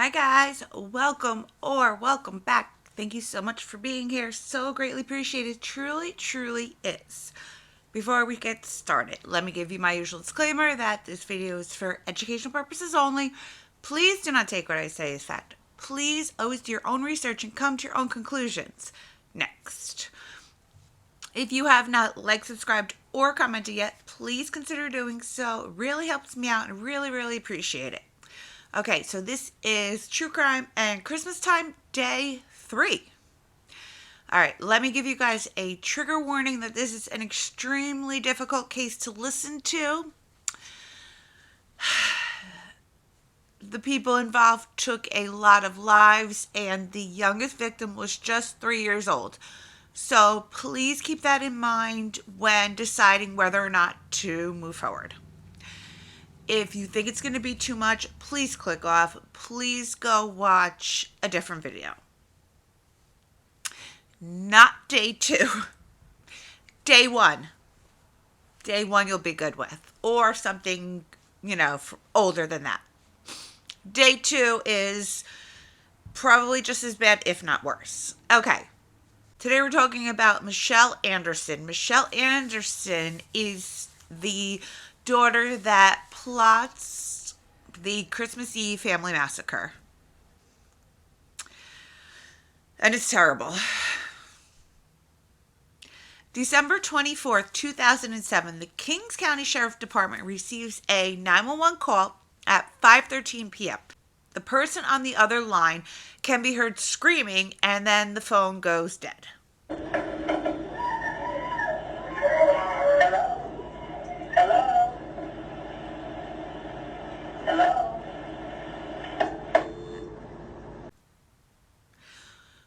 Hi guys, welcome back. Thank you so much for being here. So greatly appreciated. Truly is. Before we get started, let me give you my usual disclaimer that this video is for educational purposes only. Please do not take what I say as fact. Please always do your own research and come to your own conclusions. Next. If you have not liked, subscribed, or commented yet, please consider doing so. It really helps me out and really appreciate it. Okay, so this is True Crime and Christmas Time, Day 3. All right, let me give you guys a trigger warning that this is an extremely difficult case to listen to. The people involved took a lot of lives, and the youngest victim was just 3 years old. So please keep that in mind when deciding whether or not to move forward. If you think it's going to be too much, please click off. Please go watch a different video. Not day 2. Day 1. Day 1 you'll be good with. Or something, older than that. Day 2 is probably just as bad, if not worse. Okay. Today we're talking about Michelle Anderson. Michelle Anderson is the daughter that plots the Christmas Eve family massacre. And it's terrible. December 24th, 2007, the Kings County Sheriff Department receives a 911 call at 5:13 p.m. The person on the other line can be heard screaming, and then the phone goes dead.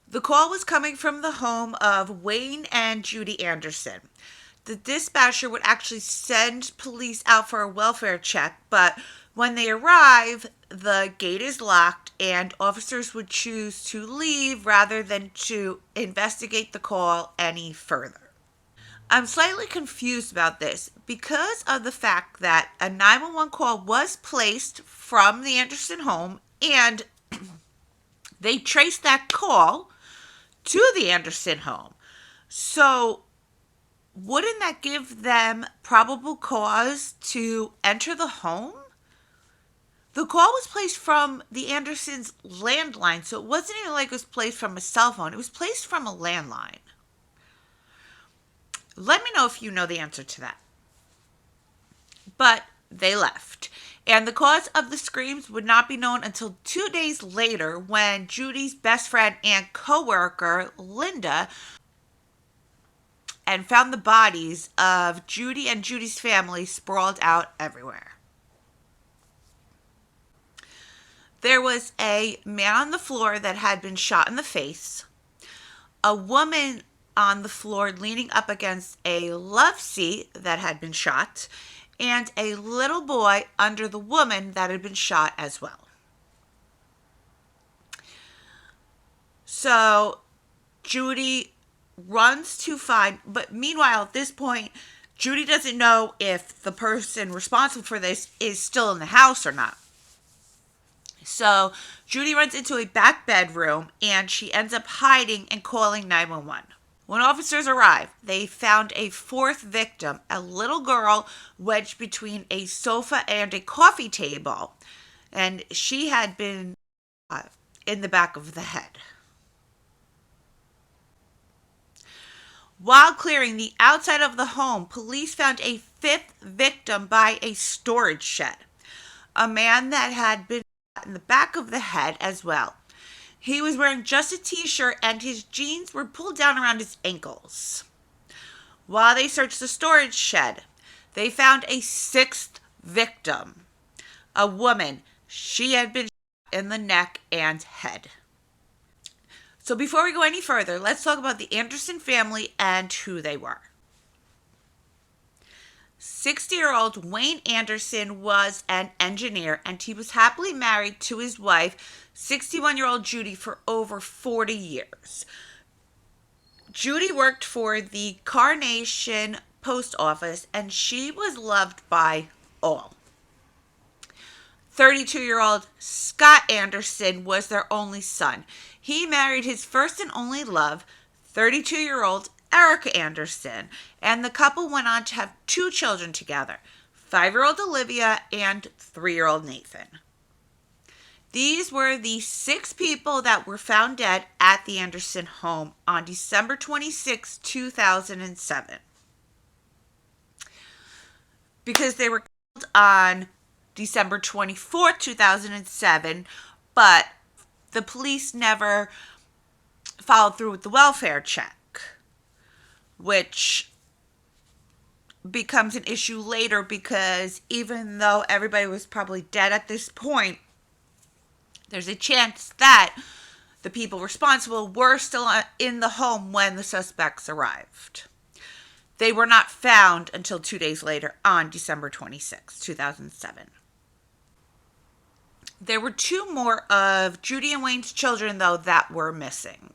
The call was coming from the home of Wayne and Judy Anderson. The dispatcher would actually send police out for a welfare check, but when they arrive, the gate is locked and officers would choose to leave rather than to investigate the call any further. I'm slightly confused about this because of the fact that a 911 call was placed from the Anderson home, and they traced that call to the Anderson home. So wouldn't that give them probable cause to enter the home? The call was placed from the Andersons' landline, so it wasn't even like it was placed from a cell phone. It was placed from a landline. Let me know if you know the answer to that. But they left. And the cause of the screams would not be known until 2 days later, when Judy's best friend and co-worker, Linda, and found the bodies of Judy and Judy's family sprawled out everywhere. There was a man on the floor that had been shot in the face, a woman on the floor leaning up against a love seat that had been shot, and a little boy under the woman that had been shot as well. So Judy runs to find, but meanwhile at this point, Judy doesn't know if the person responsible for this is still in the house or not. So Judy runs into a back bedroom and she ends up hiding and calling 911. When officers arrived, they found a fourth victim, a little girl wedged between a sofa and a coffee table, and she had been in the back of the head. While clearing the outside of the home, police found a fifth victim by a storage shed, a man that had been in the back of the head as well. He was wearing just a t-shirt and his jeans were pulled down around his ankles. While they searched the storage shed, they found a sixth victim, a woman. She had been shot in the neck and head. So before we go any further, let's talk about the Anderson family and who they were. 60-year-old Wayne Anderson was an engineer, and he was happily married to his wife, 61-year-old Judy, for over 40 years. Judy worked for the Carnation Post Office, and she was loved by all. 32-year-old Scott Anderson was their only son. He married his first and only love, 32-year-old Erica Anderson, and the couple went on to have 2 children together, 5-year-old Olivia and 3-year-old Nathan. These were the 6 people that were found dead at the Anderson home on December 26, 2007. Because they were killed on December 24th, 2007, but the police never followed through with the welfare check, which becomes an issue later because even though everybody was probably dead at this point, there's a chance that the people responsible were still in the home when the suspects arrived. They were not found until 2 days later on December 26, 2007. There were 2 more of Judy and Wayne's children, though, that were missing.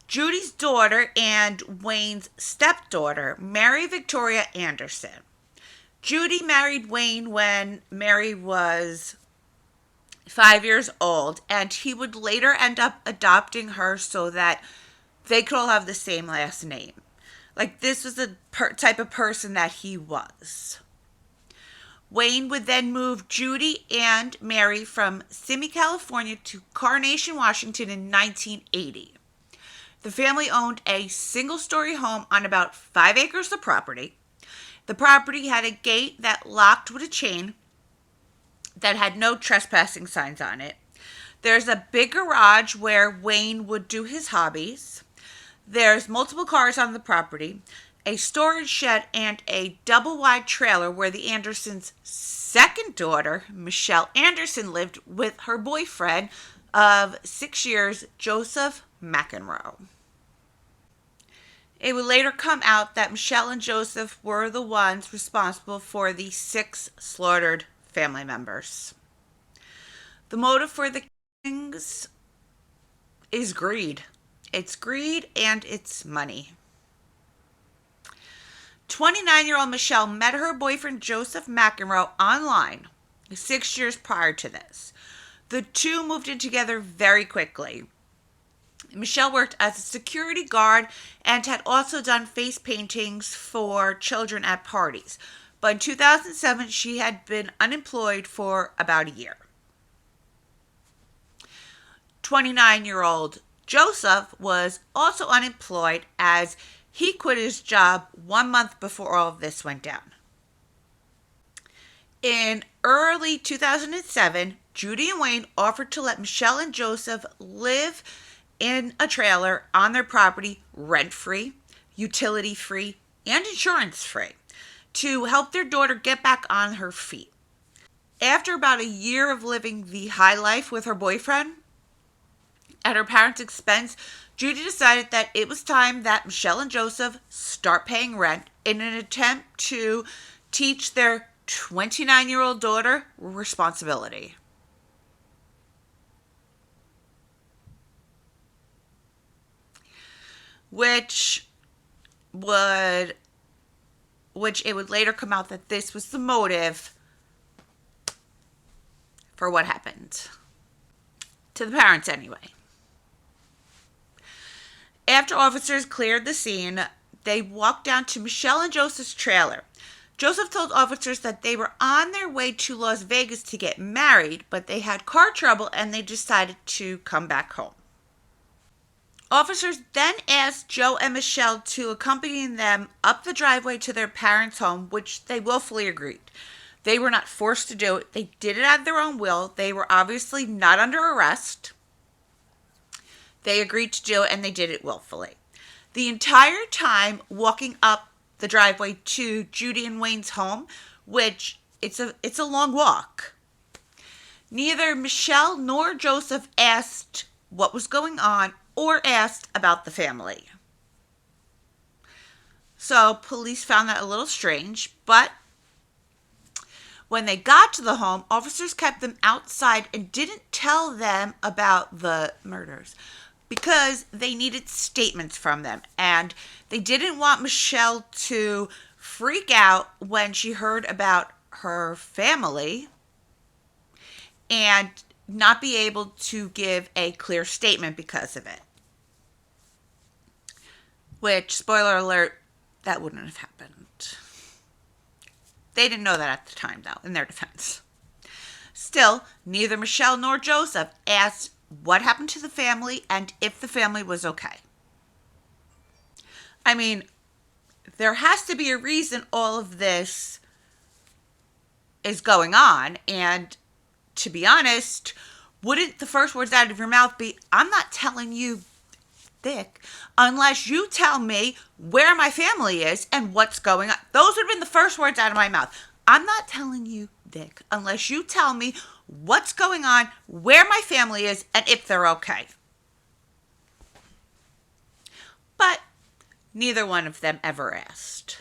Judy's daughter and Wayne's stepdaughter, Mary Victoria Anderson. Judy married Wayne when Mary was 5 years old, and he would later end up adopting her so that they could all have the same last name. Like, this was the type of person that he was. Wayne would then move Judy and Mary from Simi, California to Carnation, Washington in 1980. The family owned a single-story home on about 5 acres of property. The property had a gate that locked with a chain that had no trespassing signs on it. There's a big garage where Wayne would do his hobbies. There's multiple cars on the property, a storage shed, and a double-wide trailer where the Andersons' second daughter, Michelle Anderson, lived with her boyfriend of 6 years, Joseph McEnroe. It would later come out that Michelle and Joseph were the ones responsible for the 6 slaughtered family members. The motive for the killings is greed. It's greed and it's money. 29-year-old Michelle met her boyfriend Joseph McEnroe online 6 years prior to this. The 2 moved in together very quickly. Michelle worked as a security guard and had also done face paintings for children at parties. But in 2007, she had been unemployed for about a year. 29-year-old Joseph was also unemployed as he quit his job 1 month before all of this went down. In early 2007, Judy and Wayne offered to let Michelle and Joseph live in a trailer on their property rent-free, utility-free, and insurance-free to help their daughter get back on her feet. After about a year of living the high life with her boyfriend, at her parents' expense, Judy decided that it was time that Michelle and Joseph start paying rent in an attempt to teach their 29-year-old daughter responsibility. Which it would later come out that this was the motive for what happened. To the parents, anyway. After officers cleared the scene, they walked down to Michelle and Joseph's trailer. Joseph told officers that they were on their way to Las Vegas to get married, but they had car trouble and they decided to come back home. Officers then asked Joe and Michelle to accompany them up the driveway to their parents' home, which they willfully agreed. They were not forced to do it. They did it at their own will. They were obviously not under arrest. They agreed to do it, and they did it willfully. The entire time walking up the driveway to Judy and Wayne's home, which it's a long walk, neither Michelle nor Joseph asked what was going on or asked about the family. So police found that a little strange, but when they got to the home, officers kept them outside and didn't tell them about the murders because they needed statements from them. And they didn't want Michelle to freak out when she heard about her family. and not be able to give a clear statement because of it. Which, spoiler alert, that wouldn't have happened. They didn't know that at the time, though, in their defense. Still, neither Michelle nor Joseph asked what happened to the family and if the family was okay. I mean, there has to be a reason all of this is going on, and to be honest, wouldn't the first words out of your mouth be, I'm not telling you, Dick, unless you tell me where my family is and what's going on. Those would have been the first words out of my mouth. I'm not telling you, Dick, unless you tell me what's going on, where my family is, and if they're okay. But neither one of them ever asked.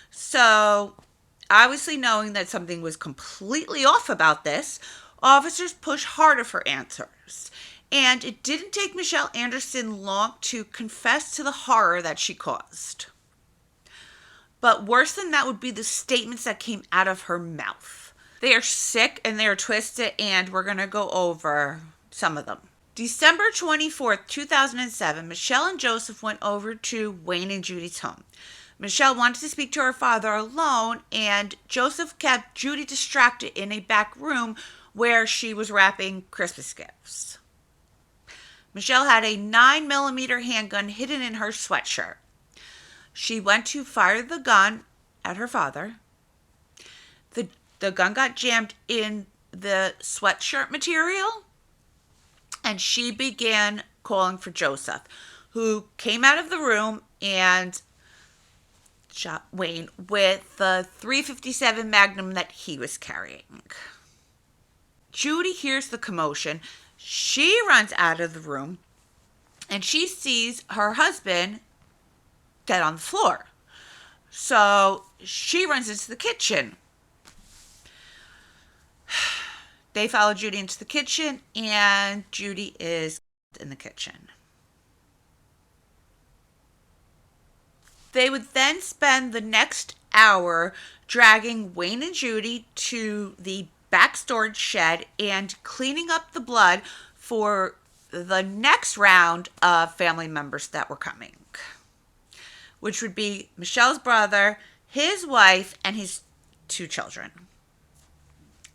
So, obviously knowing that something was completely off about this, officers pushed harder for answers. And it didn't take Michelle Anderson long to confess to the horror that she caused. But worse than that would be the statements that came out of her mouth. They are sick and they are twisted, and we're going to go over some of them. December 24th, 2007, Michelle and Joseph went over to Wayne and Judy's home. Michelle wanted to speak to her father alone, and Joseph kept Judy distracted in a back room where she was wrapping Christmas gifts. Michelle had a 9mm handgun hidden in her sweatshirt. She went to fire the gun at her father. The gun got jammed in the sweatshirt material, and she began calling for Joseph, who came out of the room and shot Wayne with the .357 Magnum that he was carrying. Judy hears the commotion. She runs out of the room, and she sees her husband dead on the floor. So she runs into the kitchen. They follow Judy into the kitchen, and Judy is in the kitchen. They would then spend the next hour dragging Wayne and Judy to the back storage shed and cleaning up the blood for the next round of family members that were coming, which would be Michelle's brother, his wife, and his 2 children,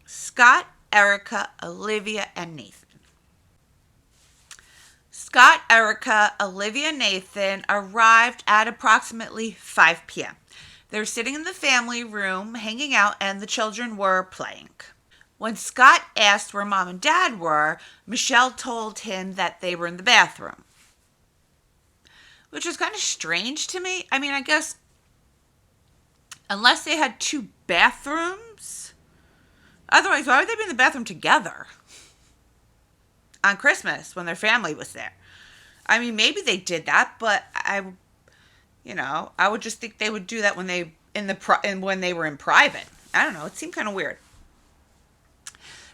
Scott, Erica, Olivia, and Nathan. Scott, Erica, Olivia, and Nathan arrived at approximately 5 p.m. They were sitting in the family room, hanging out, and the children were playing. When Scott asked where Mom and Dad were, Michelle told him that they were in the bathroom, which was kind of strange to me. I mean, I guess unless they had 2 bathrooms, otherwise, why would they be in the bathroom together on Christmas when their family was there? I mean, maybe they did that, but I would just think they would do that when when they were in private. I don't know. It seemed kind of weird.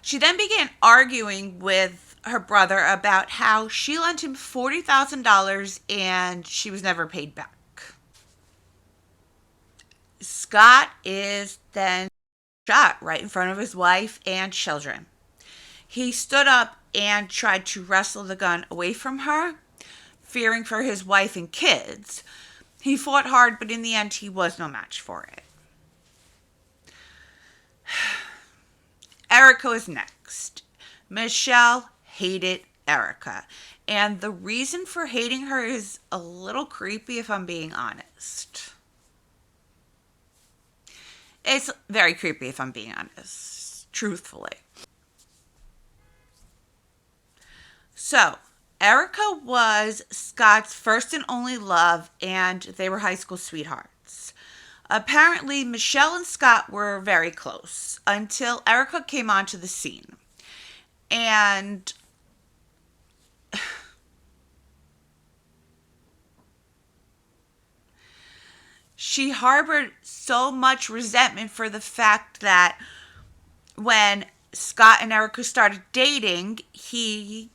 She then began arguing with her brother about how she lent him $40,000 and she was never paid back. Scott is then shot right in front of his wife and children. He stood up and tried to wrestle the gun away from her, fearing for his wife and kids. He fought hard, but in the end, he was no match for it. Erica was next. Michelle hated Erica, and the reason for hating her is a little creepy, if I'm being honest. It's very creepy, if I'm being honest, truthfully. So, Erica was Scott's first and only love, and they were high school sweethearts. Apparently, Michelle and Scott were very close until Erica came onto the scene. And she harbored so much resentment for the fact that when Scott and Erica started dating, he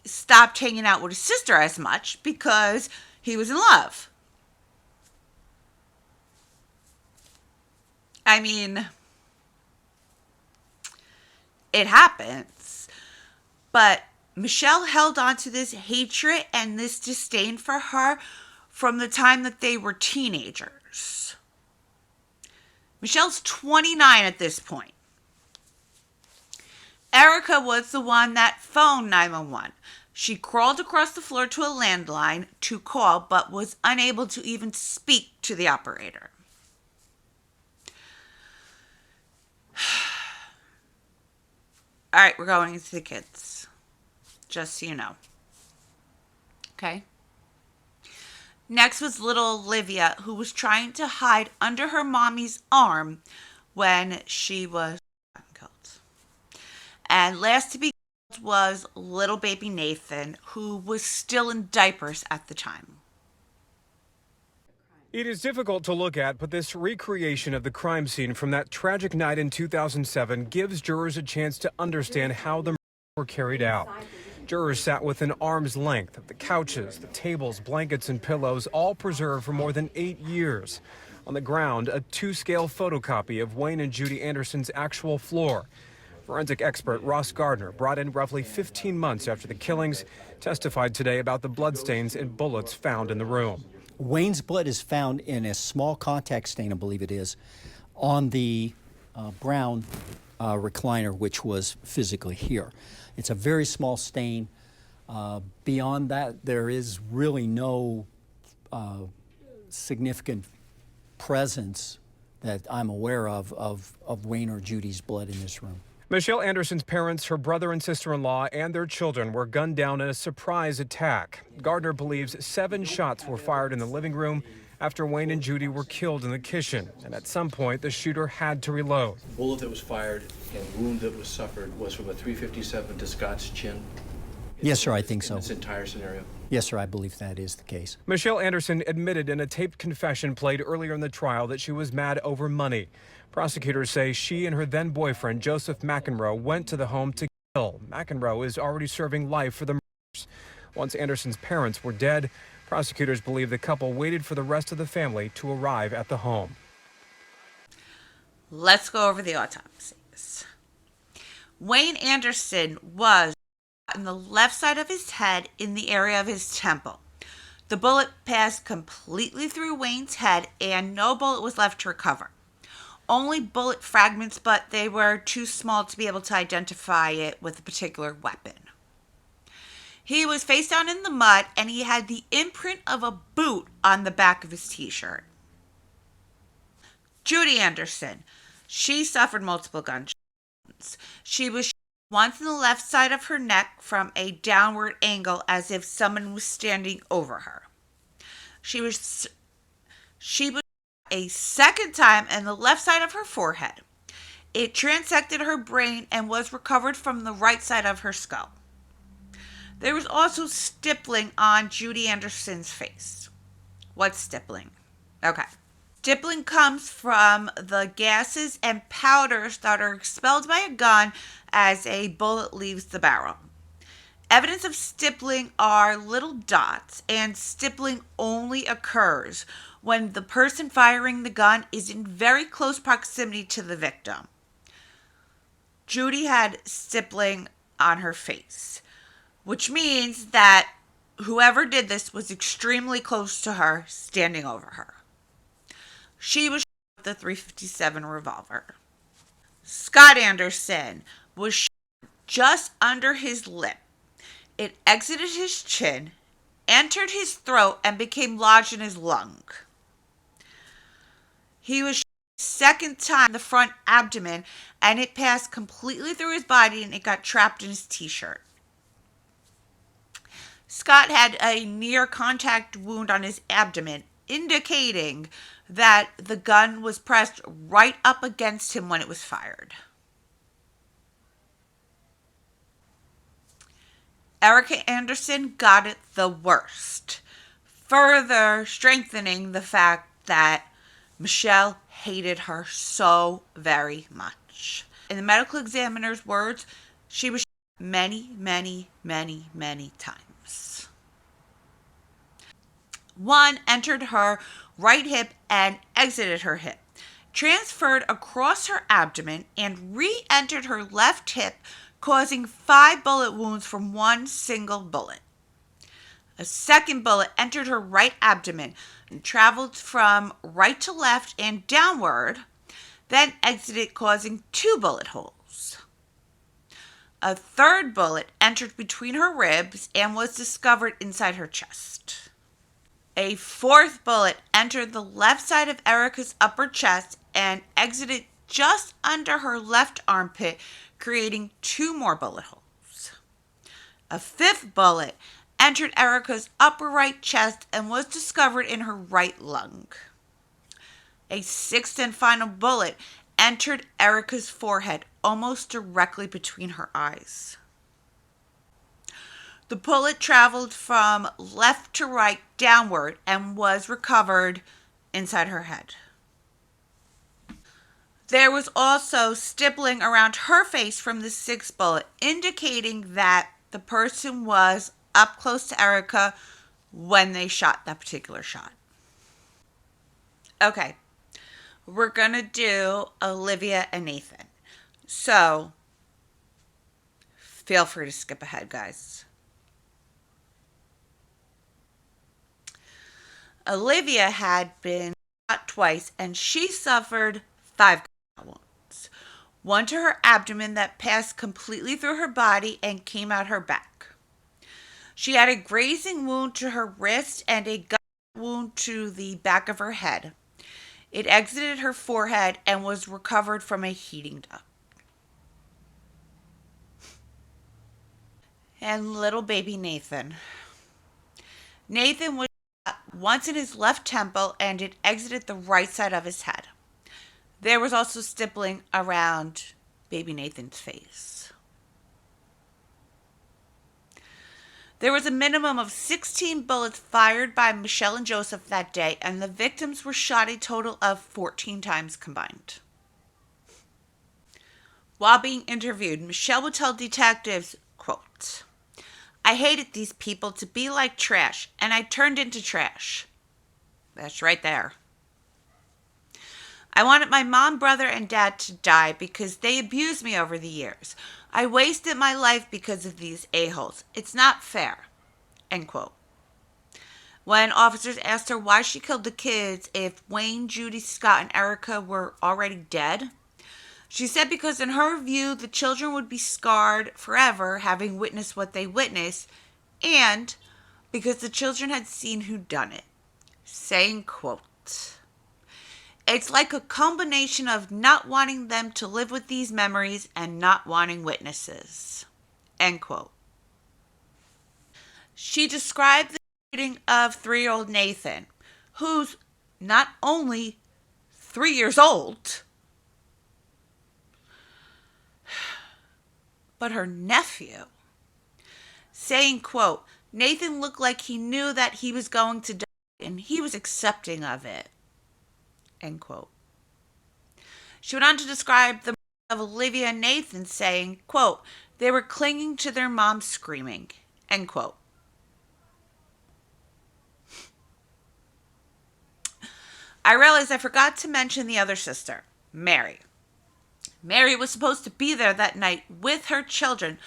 stopped hanging out with his sister as much because he was in love. I mean, it happens. But Michelle held on to this hatred and this disdain for her from the time that they were teenagers. Michelle's 29 at this point. Erica was the one that phoned 911. She crawled across the floor to a landline to call, but was unable to even speak to the operator. All right, we're going into the kids, just so you know. Okay? Next was little Olivia, who was trying to hide under her mommy's arm when she was killed. And last to be killed was little baby Nathan, who was still in diapers at the time. It is difficult to look at, but this recreation of the crime scene from that tragic night in 2007 gives jurors a chance to understand how the murders were carried out. Jurors sat within arm's length of the couches, the tables, blankets, and pillows, all preserved for more than 8 years. On the ground, a 2-scale photocopy of Wayne and Judy Anderson's actual floor. Forensic expert Ross Gardner, brought in roughly 15 months after the killings, testified today about the bloodstains and bullets found in the room. Wayne's blood is found in a small contact stain, I believe it is, on the brown recliner, which was physically here. It's a very small stain. Beyond that, there is really no significant presence that I'm aware of Wayne or Judy's blood in this room. Michelle Anderson's parents, her brother and sister-in-law, and their children were gunned down in a surprise attack. Gardner believes 7 shots were fired in the living room after Wayne and Judy were killed in the kitchen. And at some point, the shooter had to reload. The bullet that was fired and wound that was suffered was from a .357 to Scott's chin. Yes, sir, I think so. In this entire scenario. Yes, sir, I believe that is the case. Michelle Anderson admitted in a taped confession played earlier in the trial that she was mad over money. Prosecutors say she and her then-boyfriend, Joseph McEnroe, went to the home to kill. McEnroe is already serving life for the murders. Once Anderson's parents were dead, prosecutors believe the couple waited for the rest of the family to arrive at the home. Let's go over the autopsies. Wayne Anderson was shot in the left side of his head in the area of his temple. The bullet passed completely through Wayne's head and no bullet was left to recover. Only bullet fragments, but they were too small to be able to identify it with a particular weapon. He was face down in the mud and he had the imprint of a boot on the back of his t-shirt. Judy Anderson, she suffered multiple gunshots. She was shot once in the left side of her neck from a downward angle as if someone was standing over her. She was a second time in the left side of her forehead. It transected her brain and was recovered from the right side of her skull. There was also stippling on Judy Anderson's face. What's stippling? Okay. Stippling comes from the gases and powders that are expelled by a gun as a bullet leaves the barrel. Evidence of stippling are little dots, and stippling only occurs when the person firing the gun is in very close proximity to the victim. Judy had stippling on her face, which means that whoever did this was extremely close to her, standing over her. She was shot with a .357 revolver. Scott Anderson was shot just under his lip. It exited his chin, entered his throat, and became lodged in his lung. He was shot a second time in the front abdomen, and it passed completely through his body, and it got trapped in his t-shirt. Scott had a near contact wound on his abdomen, indicating that the gun was pressed right up against him when it was fired. Erica Anderson got it the worst, further strengthening the fact that Michelle hated her so very much. In the medical examiner's words, she was shot many, many, many, many times. One entered her right hip and exited her hip, transferred across her abdomen, and re-entered her left hip causing 5 bullet wounds from one single bullet. A second bullet entered her right abdomen and traveled from right to left and downward, then exited, causing 2 bullet holes. A third bullet entered between her ribs and was discovered inside her chest. A fourth bullet entered the left side of Erica's upper chest and exited just under her left armpit, creating 2 more bullet holes. A fifth bullet entered Erica's upper right chest and was discovered in her right lung. A sixth and final bullet entered Erica's forehead, almost directly between her eyes. The bullet traveled from left to right downward and was recovered inside her head. There was also stippling around her face from the 6th bullet, indicating that the person was up close to Erica when they shot that particular shot. Okay, we're going to do Olivia and Nathan. So, feel free to skip ahead, guys. Olivia had been shot twice and she suffered 5 gunshot wounds. One to her abdomen that passed completely through her body and came out her back. She had a grazing wound to her wrist and a gunshot wound to the back of her head. It exited her forehead and was recovered from a heating duct. And little baby Nathan. Nathan was shot once in his left temple and it exited the right side of his head. There was also stippling around baby Nathan's face. There was a minimum of 16 bullets fired by Michelle and Joseph that day, and the victims were shot a total of 14 times combined. While being interviewed, Michelle would tell detectives, quote, "I hated these people to be like trash, and I turned into trash." That's right there. "I wanted my mom, brother, and dad to die because they abused me over the years. I wasted my life because of these a-holes. It's not fair." End quote. When officers asked her why she killed the kids if Wayne, Judy, Scott, and Erica were already dead, she said because in her view, the children would be scarred forever having witnessed what they witnessed, and because the children had seen who done it. Saying, quote, "It's like a combination of not wanting them to live with these memories and not wanting witnesses." End quote. She described the shooting of 3-year-old Nathan, who's not only 3 years old, but her nephew, saying, quote, "Nathan looked like he knew that he was going to die and he was accepting of it." End quote. She went on to describe the murder of Olivia and Nathan, saying, quote, "They were clinging to their mom screaming." End quote. I realized I forgot to mention the other sister, Mary. Mary was supposed to be there that night with her children,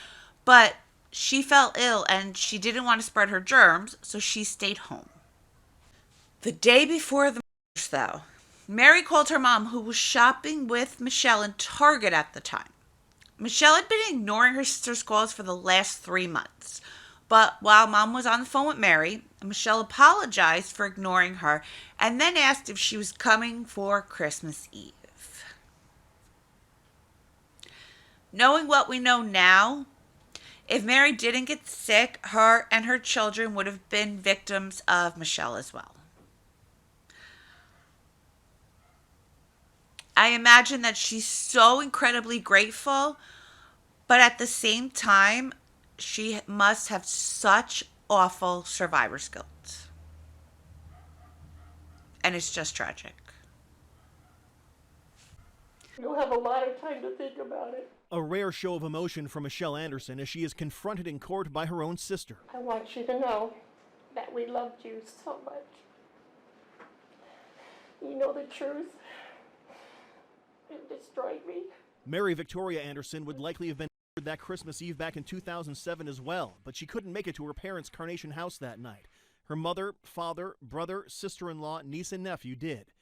but she fell ill and she didn't want to spread her germs, so she stayed home. The day before the murders, though, Mary called her mom, who was shopping with Michelle in Target at the time. Michelle had been ignoring her sister's calls for the last 3 months. But while Mom was on the phone with Mary, Michelle apologized for ignoring her and then asked if she was coming for Christmas Eve. Knowing what we know now, if Mary didn't get sick, her and her children would have been victims of Michelle as well. I imagine that she's so incredibly grateful, but at the same time, she must have such awful survivor's guilt. And it's just tragic. You'll have a lot of time to think about it. A rare show of emotion from Michelle Anderson as she is confronted in court by her own sister. I want you to know that we loved you so much. You know the truth. It destroyed me. Mary Victoria Anderson would likely have been That Christmas Eve back in 2007 as well, but she couldn't make it to her parents' Carnation house that night. Her mother, father, brother, sister-in-law, niece, and nephew did.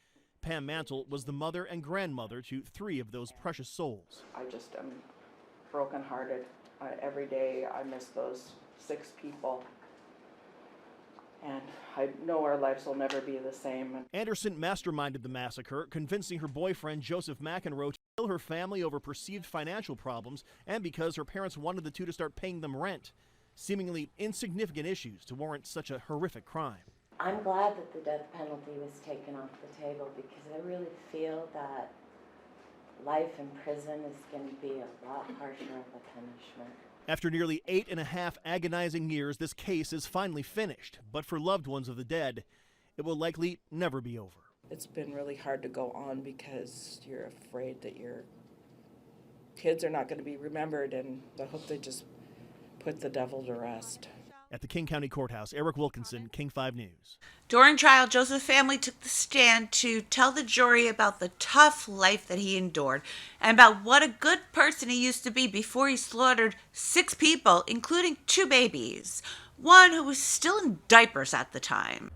Pam Mantle was the mother and grandmother to 3 of those precious souls. I just am brokenhearted. Every day I miss those 6 people. And I know our lives will never be the same. Anderson masterminded the massacre, convincing her boyfriend, Joseph McEnroe, to kill her family over perceived financial problems and because her parents wanted the two to start paying them rent. Seemingly insignificant issues to warrant such a horrific crime. I'm glad that the death penalty was taken off the table because I really feel that life in prison is going to be a lot harsher of a punishment. After nearly 8.5 agonizing years, this case is finally finished. But for loved ones of the dead, it will likely never be over. It's been really hard to go on because you're afraid that your kids are not going to be remembered, and I hope they just put the devil to rest. At the King County Courthouse, Eric Wilkinson, King 5 News. During trial, Joseph's family took the stand to tell the jury about the tough life that he endured and about what a good person he used to be before he slaughtered 6 people, including 2 babies, one who was still in diapers at the time.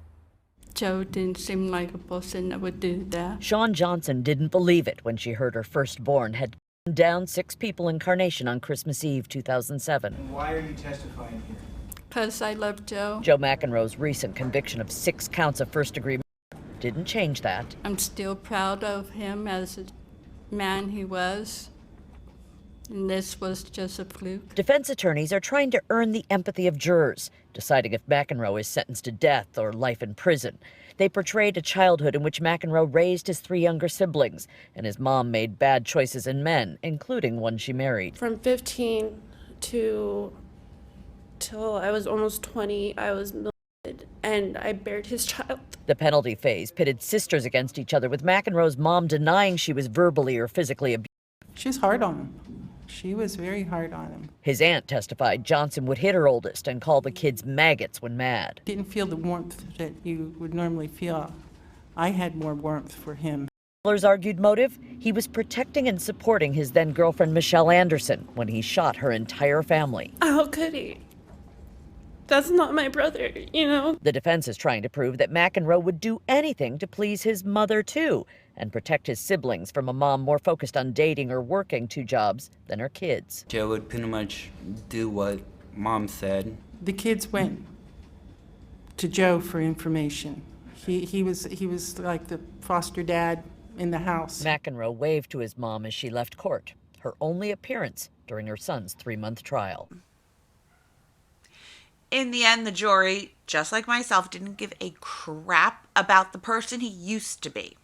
Joe didn't seem like a person that would do that. Shawn Johnson didn't believe it when she heard her firstborn had gunned down 6 people in Carnation on Christmas Eve 2007. Why are you testifying here? Because I love Joe. Joe McEnroe's recent conviction of 6 counts of first-degree murder didn't change that. I'm still proud of him as a man he was. And this was just a fluke. Defense attorneys are trying to earn the empathy of jurors, deciding if McEnroe is sentenced to death or life in prison. They portrayed a childhood in which McEnroe raised his 3 younger siblings, and his mom made bad choices in men, including one she married. From 15 till I was almost 20, I was molested, and I buried his child. The penalty phase pitted sisters against each other, with McEnroe's mom denying she was verbally or physically abused. She was hard on him. She was very hard on him. His aunt testified Johnson would hit her oldest and call the kids maggots when mad. Didn't feel the warmth that you would normally feel. I had more warmth for him. Others argued motive. He was protecting and supporting his then-girlfriend Michelle Anderson when he shot her entire family. How could he? That's not my brother, you know? The defense is trying to prove that McEnroe would do anything to please his mother, too, and protect his siblings from a mom more focused on dating or working 2 jobs than her kids. Joe would pretty much do what Mom said. The kids went to Joe for information. He was like the foster dad in the house. McEnroe waved to his mom as she left court, her only appearance during her son's 3-month trial. In the end, the jury, just like myself, didn't give a crap about the person he used to be.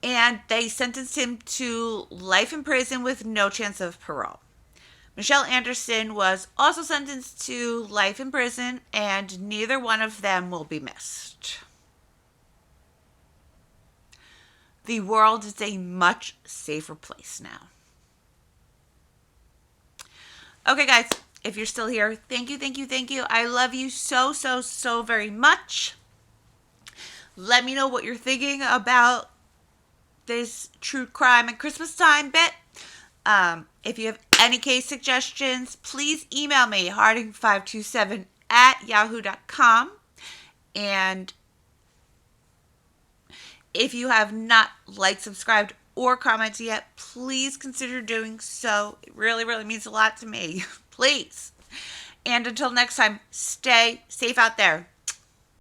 And they sentenced him to life in prison with no chance of parole. Michelle Anderson was also sentenced to life in prison, and neither one of them will be missed. The world is a much safer place now. Okay, guys, if you're still here, thank you, thank you, thank you. I love you so, so, so very much. Let me know what you're thinking about this true crime at Christmas time bit. If you have any case suggestions, please email me, harding527@yahoo.com. And if you have not liked, subscribed, or commented yet, please consider doing so. It really, really means a lot to me. Please. And until next time, stay safe out there.